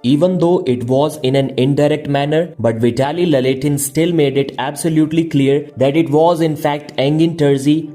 Even though it was in an indirect manner, but Vitaly Laletin still made it absolutely clear that it was in fact Engin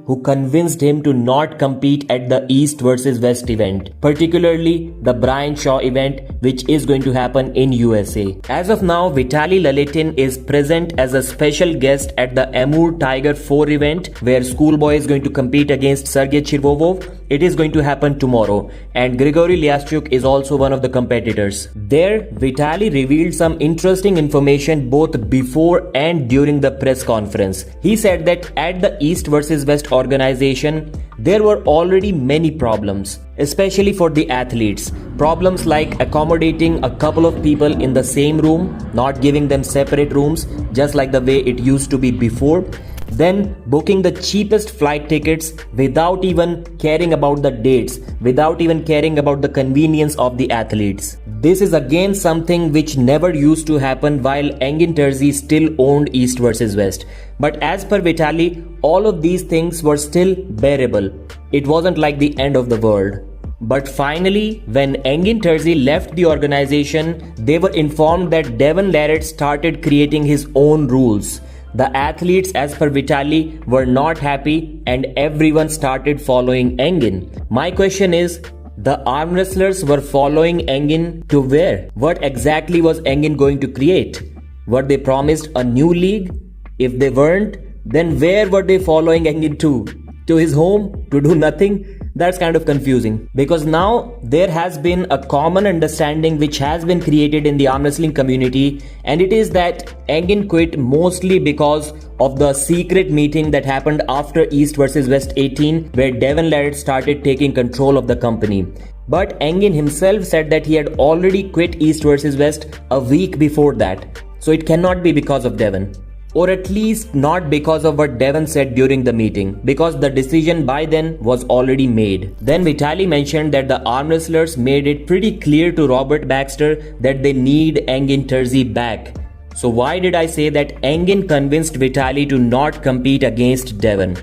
who convinced him to not compete at the East vs West event, particularly the Brian Shaw event, which is going to happen in USA. As of now, Vitaly Laletin is present as a special guest at the Amur Tiger 4 event, where Schoolboy is going to compete against Sergey Chirvovov. It is going to happen tomorrow, and Grigory Lyashchuk is also one of the competitors. There, Vitali revealed some interesting information both before and during the press conference. He said that at the East vs West organization, there were already many problems, especially for the athletes. Problems like accommodating a couple of people in the same room, not giving them separate rooms, just like the way it used to be before. Then booking the cheapest flight tickets without even caring about the dates, without even caring about the convenience of the athletes. This is again something which never used to happen while Engin still owned East vs West. But as per Vitali, all of these things were still bearable. It wasn't like the end of the world. But finally, when Engin left the organization, they were informed that Devon started creating his own rules. The athletes, as per Vitali, were not happy and everyone started following Engin. My question is, the arm wrestlers were following Engin to where? What exactly was Engin going to create? Were they promised a new league? If they weren't, then where were they following Engin to? To his home? To do nothing? That's kind of confusing, because now there has been a common understanding which has been created in the arm wrestling community, and it is that Engin quit mostly because of the secret meeting that happened after East vs West 18, where Devon started taking control of the company. But Engin himself said that he had already quit East vs West a week before that, so it cannot be because of Devon. Or at least not because of what Devon said during the meeting, because the decision by then was already made. Then Vitali mentioned that the arm wrestlers made it pretty clear to Robert Baxter that they need Engin back. So why did I say that Engin convinced Vitali to not compete against Devon?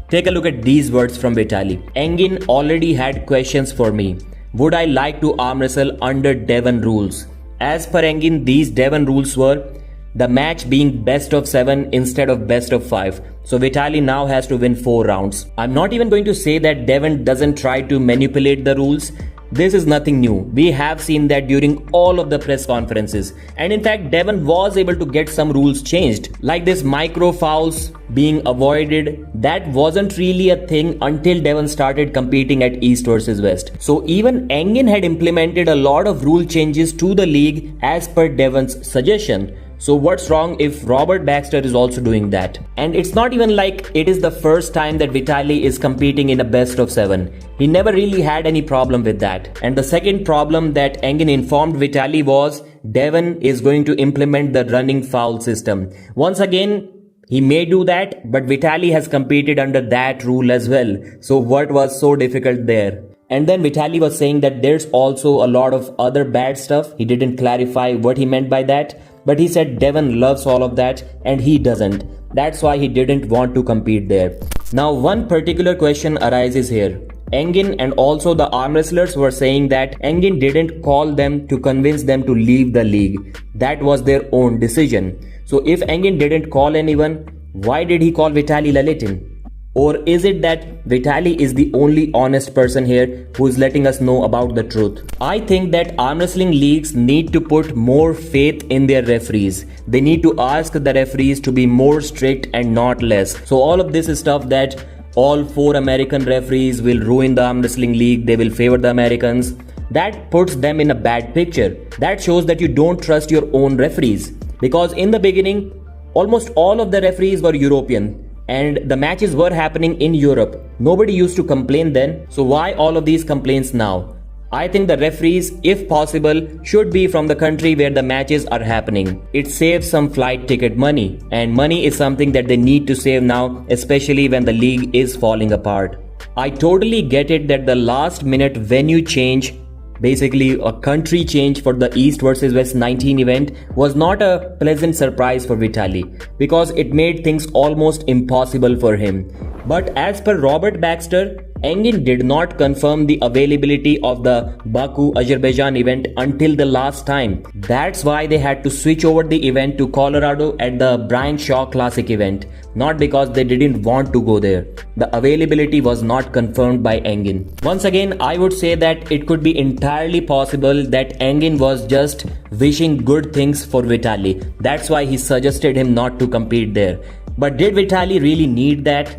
Take a look at these words from Vitali. Engin already had questions for me. Would I like to arm wrestle under Devon rules? As per Engin, these Devon rules were the match being best of 7 instead of best of 5. So Vitali now has to win 4 rounds. I'm not even going to say that Devon doesn't try to manipulate the rules. This is nothing new. We have seen that during all of the press conferences. And in fact, Devon was able to get some rules changed. Like this micro fouls being avoided. That wasn't really a thing until Devon started competing at East vs West. So even Engin had implemented a lot of rule changes to the league as per Devon's suggestion. So what's wrong if Robert Baxter is also doing that? And it's not even like it is the first time that Vitali is competing in a best of 7. He never really had any problem with that. And the second problem that Engin informed Vitali was Devon is going to implement the running foul system. Once again, he may do that, but Vitali has competed under that rule as well. So what was so difficult there? And then Vitali was saying that there's also a lot of other bad stuff. He didn't clarify what he meant by that. But he said Devon loves all of that and he doesn't. That's why he didn't want to compete there. Now one particular question arises here. Engin and also the arm wrestlers were saying that Engin didn't call them to convince them to leave the league. That was their own decision. So if Engin didn't call anyone, why did he call Vitali Laletin? Or is it that Vitali is the only honest person here who is letting us know about the truth? I think that arm wrestling leagues need to put more faith in their referees. They need to ask the referees to be more strict and not less. So all of this is stuff that all 4 American referees will ruin the arm wrestling league. They will favor the Americans. That puts them in a bad picture. That shows that you don't trust your own referees. Because in the beginning, almost all of the referees were European. And the matches were happening in Europe. Nobody used to complain then. So why all of these complaints now? I think the referees, if possible, should be from the country where the matches are happening. It saves some flight ticket money. And money is something that they need to save now, especially when the league is falling apart. I totally get it that the last minute venue change, basically a country change for the East vs West 19 event, was not a pleasant surprise for Vitali because it made things almost impossible for him. But as per Robert Baxter, Engin did not confirm the availability of the Baku, Azerbaijan event until the last time. That's why they had to switch over the event to Colorado at the Brian Shaw Classic event, not because they didn't want to go there. The availability was not confirmed by Engin. Once again, I would say that it could be entirely possible that Engin was just wishing good things for Vitali. That's why he suggested him not to compete there. But did Vitali really need that?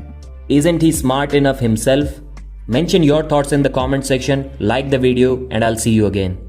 Isn't he smart enough himself? Mention your thoughts in the comment section, like the video, and I'll see you again.